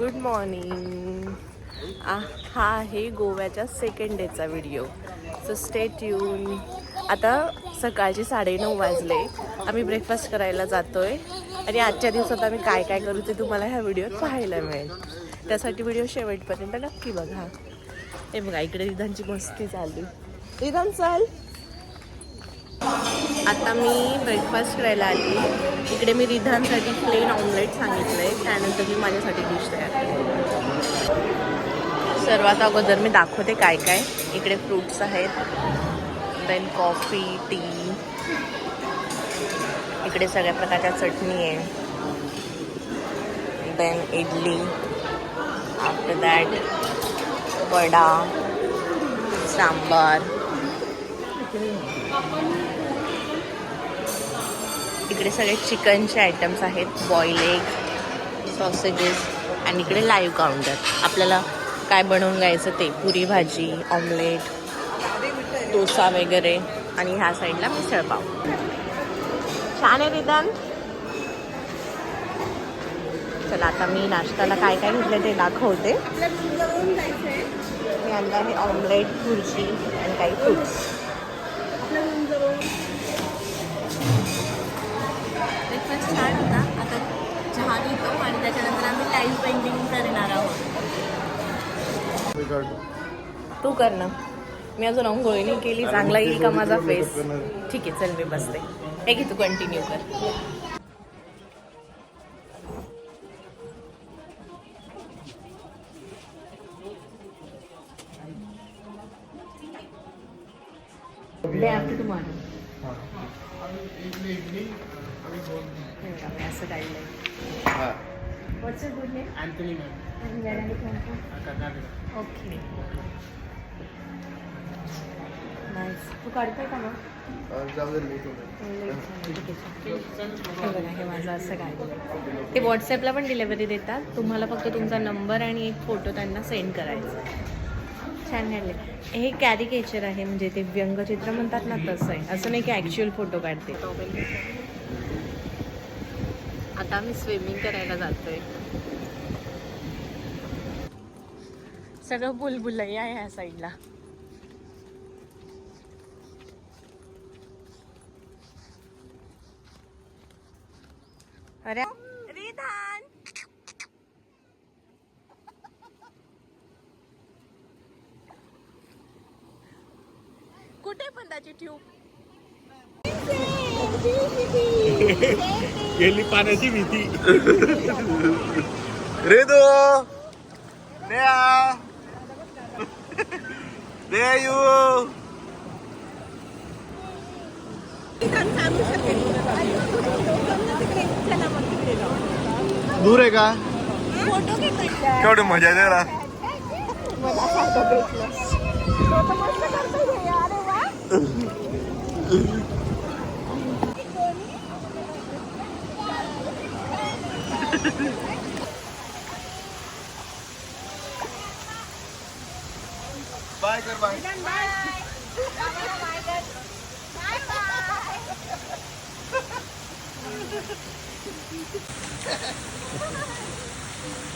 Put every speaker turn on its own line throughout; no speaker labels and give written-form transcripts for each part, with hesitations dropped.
Good morning. हा आहे गोव्याच्या सेकंड डेचा व्हिडिओ. So stay tune. आता सकाळचे 9:30 वाजले. आम्ही ब्रेकफास्ट करायला जातोय आणि आजच्या दिवसात आम्ही काय काय करू ते तुम्हाला ह्या व्हिडिओत पाहायला मिळेल. त्यासाठी व्हिडिओ शेवटपर्यंत नक्की बघा. हे बघा इकडे रिधानची मस्ती चालली. रिधान चाल. आता मी ब्रेकफास्ट करायला आली. इकडे मी रिधानसाठी प्लेन ऑमलेट सांगितलं आहे. त्यानंतर मी माझ्यासाठी डिश तयार केली. सर्वात अगोदर मी दाखवते काय काय. इकडे फ्रूट्स आहेत, देन कॉफी, टी, इकडे सगळ्या प्रकारच्या चटणी आहे, then idli, after that vada, sambar, इकडे सगळे चिकनचे आयटम्स आहेत, बॉईल एग, सॉसेजेस आणि इकडे लाईव्ह काउंटर. आपल्याला काय बनवून घ्यायचं ते, पुरी भाजी, ऑमलेट, डोसा वगैरे आणि ह्या साईडला मिसळपाव. छान आहे रिदान. चला आता मी नाश्त्याला काय काय घेतलं ते दाखवते. मी आणलं आहे ऑमलेट, खुर्ची आणि काही फ्रूट्स. ब्रेकफास्ट छान होता. आता चहा घेतो आणि त्याच्यानंतर आम्ही लाईव्ह पेंटिंग करणार आहोत. तू कर ना. मी अजून अंघोळी नाही केली. चांगला येईल का माझा फेस? ठीक आहे, चल मी बसते. हे घे, तू कंटिन्यू कर. Day after tomorrow. असं काढलंय. What's your good name?
Anthony ma'am.
And where are you from?
Karnataka.
Okay. Nice. तू काढतोय का मग? हे माझं असं काढलं. ते व्हॉट्सॲपला पण डिलेवरी देतात. तुम्हाला फक्त तुमचा नंबर आणि एक फोटो त्यांना सेंड करायचा. छान काढले. हे कॅरिकेचर आहे, म्हणजे ते व्यंगचित्र म्हणतात ना, तसं आहे. असं नाही की ॲक्च्युअल फोटो काढते. आता आम्ही स्विमिंग करायला जातोय. सगळं बुलबुलई आहे ह्या साईडला. अरे रिधान, कुठे पण त्याची ट्यूब
गेली पाण्याची भीती. रेदो देया देयू दूर आहे का? केवढी मजा आहे त्याला. बाय कर बाय.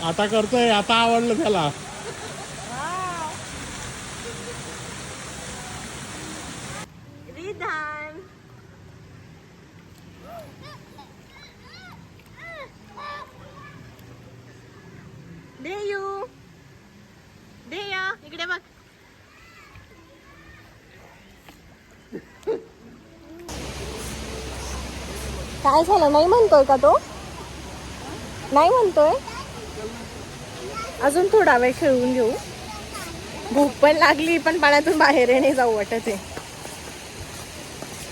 आता करतोय, आता आवडलं त्याला.
रिधान, देयू, देया इकडे बघ. काय झालं? नाही म्हणतोय का तो? नाही म्हणतोय. अजून थोडा वेळ खेळून घेऊ. भूक पण लागली, पण पाण्यातून बाहेर येणे जाऊ वाटत आहे.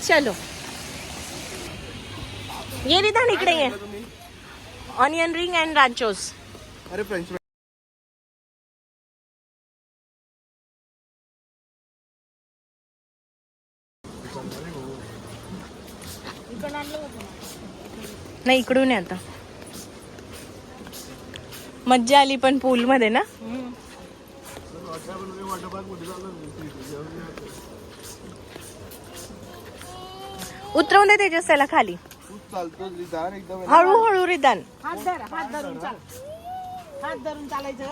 चलो ये रिधान, इकडे ये. ऑनियन रिंग अँड रांचोस.
अरे फ्रेंच
नाही, इकडून आहे. आता मज्जा आली पण पूल मध्ये ना. उतरवून दे तेजस त्याला खाली.
चालतो रिदान एकदम
हळूहळू रिदान.
हात धरून चालायचं.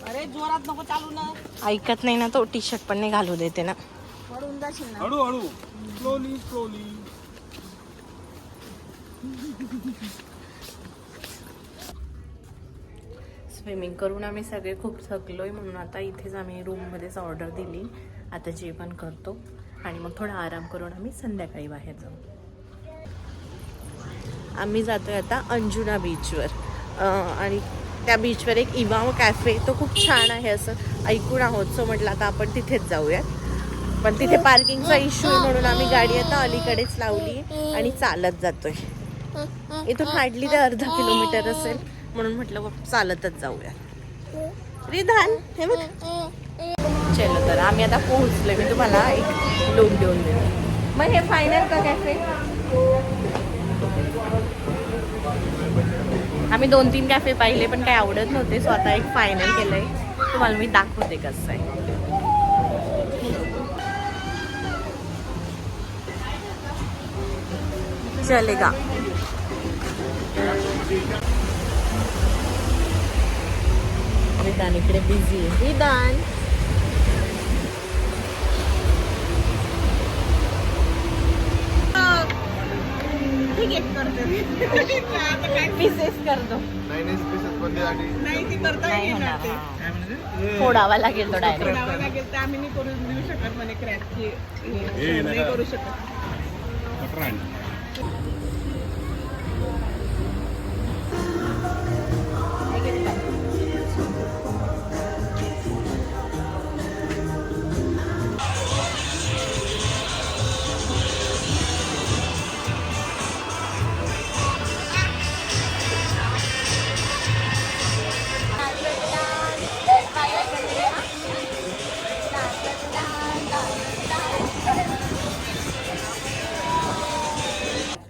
अरे जोरात नको चालू ना,
ऐकत नाही ना तो. टी शर्ट पण नाही घालू देते ना.
पडून जाशील ना.
हळू हळू स्लोली स्लोली.
स्विमिंग करून आम्ही सगळे खूप थकलोय, म्हणून आता इथेच आम्ही रूममध्येच ऑर्डर दिली. आता जेवण करतो आणि मग थोडा आराम करून आम्ही संध्याकाळी बाहेर जाऊ. आम्ही जातोय आता अंजुना बीचवर आणि त्या बीचवर एक इवाम कॅफे, तो खूप छान आहे असं ऐकून आहोत. सो म्हटलं आता आपण तिथेच जाऊयात. पण तिथे पार्किंगचा इश्यू आहे म्हणून आम्ही गाडी आता अलीकडेच लावली आणि चालत जातोय. इथून हार्डली ते अर्धा किलोमीटर असेल, म्हणून म्हटलं चालतच जाऊया. रिधान हे बघ. चलो तर आम्ही आता पोहोचलोय. मी तुम्हाला एक लोन देऊन देते. मग हे फायनल का कॅफे? आम्ही 2-3 कॅफे पाहिले पण काही आवडत नव्हते. सो आता एक फायनल केलंय. तुम्हाला मी दाखवते कसं आहे. चलेगा. विधान इकडे बिझी आहे. विधान
ठीक आहे करते. आता काय
पीसेस कर दो.
नाही ती करता
नाही
येणार
होणार,
ते.
हा. फोडावा लागेल तो डायरेक्ट.
कोणाला लागेल तर आम्ही नाही करून देऊ शकत म्हणे क्रॅकची. नाही करू शकत.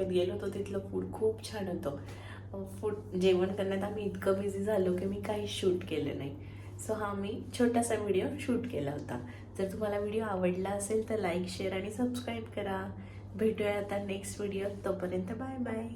गेलो होतो तिथलं फूड खूप छान होतं. जेवण करण्यात आम्ही इतकं बिझी झालो की मी काही शूट केलं नाही. सो हा मी छोटासा व्हिडिओ शूट केला होता. जर तुम्हाला व्हिडिओ आवडला असेल तर लाईक, शेअर आणि सबस्क्राईब करा. भेटूया आता नेक्स्ट व्हिडिओ. तोपर्यंत बाय बाय.